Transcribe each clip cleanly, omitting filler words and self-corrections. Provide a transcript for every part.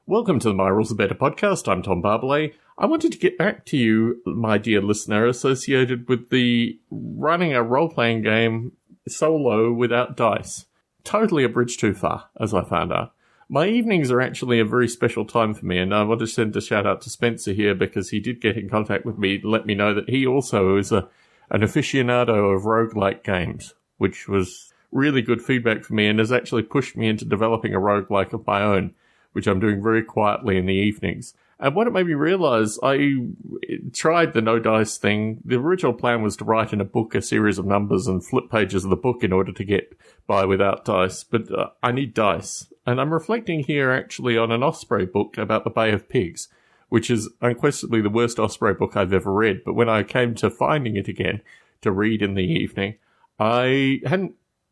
Welcome to the My Rules Are Better podcast. I'm Tom Barbalet. I wanted to get back to you, my dear listener, associated with the running a role-playing game solo without dice. Totally a bridge too far, as I found out. My evenings are actually a very special time for me, and I want to send a shout out to Spencer here because he did get in contact with me to let me know that he also is an aficionado of roguelike games, which was really good feedback for me and has actually pushed me into developing a roguelike of my own, which I'm doing very quietly in the evenings. And what it made me realize, I tried the no dice thing. The original plan was to write in a book a series of numbers and flip pages of the book in order to get by without dice, but I need dice. And I'm reflecting here actually on an Osprey book about the Bay of Pigs, which is unquestionably the worst Osprey book I've ever read. But when I came to finding it again to read in the evening, I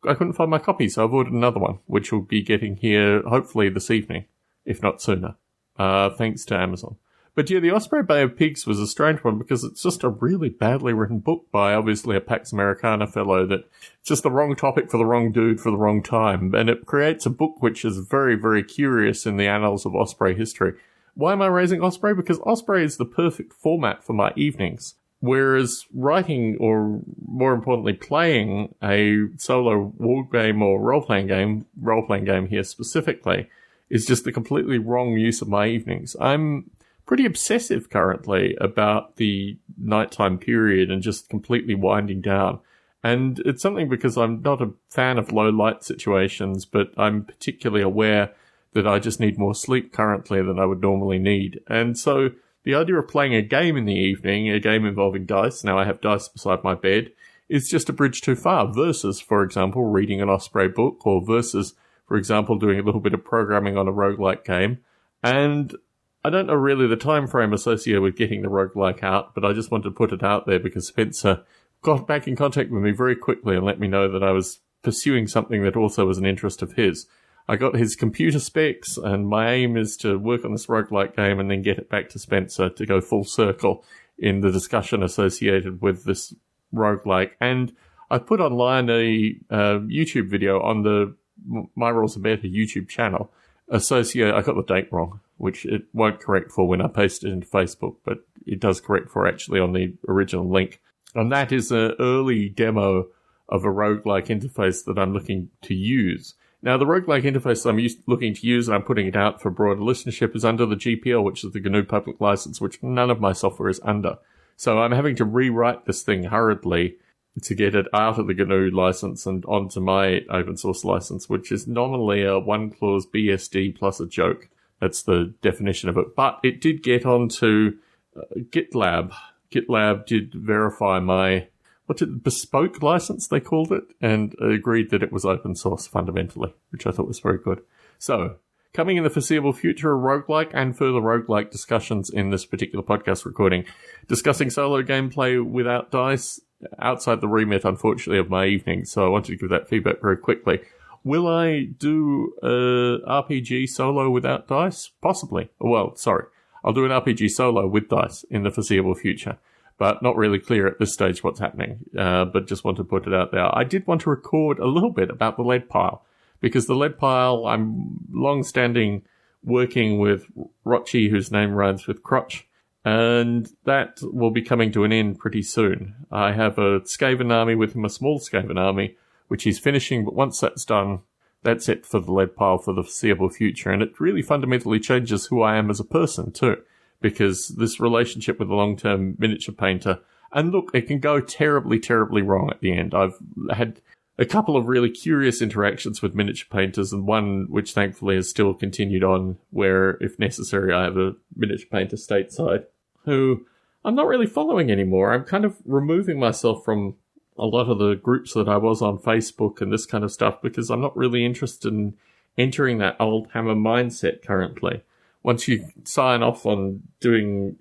couldn't find my copy, so I've ordered another one, which will be getting here hopefully this evening, if not sooner, thanks to Amazon. But yeah, the Osprey Bay of Pigs was a strange one because it's just a really badly written book by obviously a Pax Americana fellow that's just the wrong topic for the wrong dude for the wrong time. And it creates a book which is very, very curious in the annals of Osprey history. Why am I raising Osprey? Because Osprey is the perfect format for my evenings. Whereas writing, or more importantly, playing a solo war game or role-playing game here specifically, is just the completely wrong use of my evenings. I'm pretty obsessive currently about the nighttime period and just completely winding down. And it's something because I'm not a fan of low light situations, but I'm particularly aware that I just need more sleep currently than I would normally need. And so the idea of playing a game in the evening, a game involving dice, now I have dice beside my bed, is just a bridge too far versus, for example, reading an Osprey book, or versus, for example, doing a little bit of programming on a roguelike game. And I don't know really the time frame associated with getting the roguelike out, but I just wanted to put it out there because Spencer got back in contact with me very quickly and let me know that I was pursuing something that also was an interest of his. I got his computer specs, and my aim is to work on this roguelike game and then get it back to Spencer to go full circle in the discussion associated with this roguelike. And I put online a YouTube video on the My Rules Are Better YouTube channel. I got the date wrong, which it won't correct for when I paste it into Facebook, but it does correct for actually on the original link. And that is an early demo of a roguelike interface that I'm looking to use. Now, the roguelike interface I'm looking to use, and I'm putting it out for broader listenership, is under the GPL, which is the GNU Public License, which none of my software is under. So I'm having to rewrite this thing hurriedly to get it out of the GNU license and onto my open source license, which is nominally a one-clause BSD plus a joke. That's the definition of it. But it did get onto GitLab. GitLab did verify my bespoke license, they called it, and agreed that it was open source fundamentally, which I thought was very good. So, coming in the foreseeable future, a roguelike and further roguelike discussions in this particular podcast recording, discussing solo gameplay without dice, outside the remit, unfortunately, of my evening, so I wanted to give that feedback very quickly. Will I do a RPG solo without dice? Possibly. Well, sorry. I'll do an RPG solo with dice in the foreseeable future, but not really clear at this stage what's happening, but just want to put it out there. I did want to record a little bit about the lead pile, because the lead pile, I'm long-standing working with Rochi, whose name rhymes with crotch, and that will be coming to an end pretty soon. I have a Skaven army with him, a small Skaven army, which he's finishing, but once that's done, that's it for the lead pile for the foreseeable future. And it really fundamentally changes who I am as a person, too, because this relationship with a long-term miniature painter, and look, it can go terribly, terribly wrong at the end. I've had a couple of really curious interactions with miniature painters, and one which thankfully has still continued on, where, if necessary, I have a miniature painter stateside who I'm not really following anymore. I'm kind of removing myself from a lot of the groups that I was on Facebook and this kind of stuff because I'm not really interested in entering that old hammer mindset currently. Once you sign off on doing,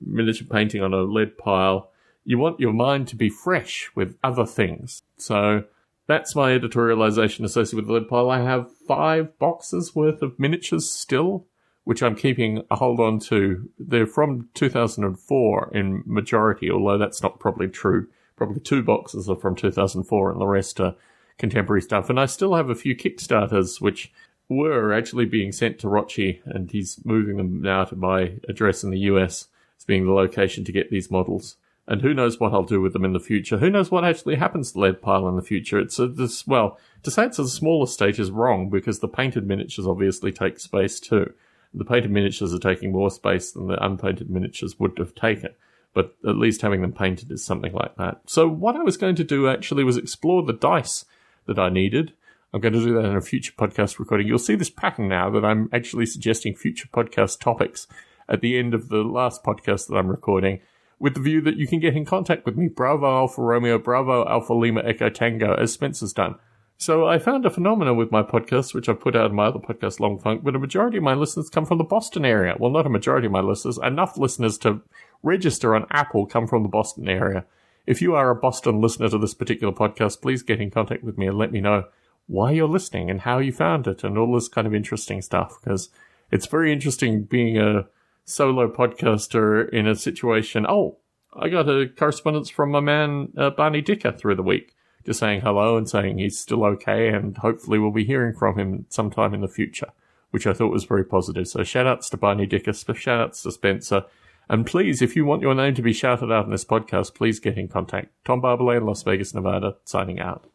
miniature painting on a lead pile, you want your mind to be fresh with other things. So that's my editorialization associated with the lead pile. I have 5 boxes worth of miniatures still, which I'm keeping a hold on to. They're from 2004 in majority, although that's not probably true. Probably 2 boxes are from 2004 and the rest are contemporary stuff. And I still have a few Kickstarters, which were actually being sent to Rochi, and he's moving them now to my address in the US as being the location to get these models. And who knows what I'll do with them in the future. Who knows what actually happens to Lead Pile in the future. To say it's a smaller stage is wrong, because the painted miniatures obviously take space too. The painted miniatures are taking more space than the unpainted miniatures would have taken. But at least having them painted is something like that. So what I was going to do actually was explore the dice that I needed. I'm going to do that in a future podcast recording. You'll see this pattern now that I'm actually suggesting future podcast topics at the end of the last podcast that I'm recording, with the view that you can get in contact with me, Bravo Alpha Romeo, Bravo Alpha Lima Echo Tango, as Spencer's done. So I found a phenomenon with my podcast, which I've put out in my other podcast, Long Funk, but a majority of my listeners come from the Boston area. Well, not a majority of my listeners. Enough listeners to register on Apple come from the Boston area. If you are a Boston listener to this particular podcast, please get in contact with me and let me know why you're listening and how you found it and all this kind of interesting stuff, because it's very interesting being a solo podcaster in a situation. Oh, I got a correspondence from my man Barney Dicker through the week, just saying hello and saying he's still okay, and hopefully we'll be hearing from him sometime in the future, which I thought was very positive. So shout outs to Barney Dicker, shout outs to Spencer, and please, if you want your name to be shouted out in this podcast, please get in contact. Tom Barbalet in Las Vegas, Nevada, signing out.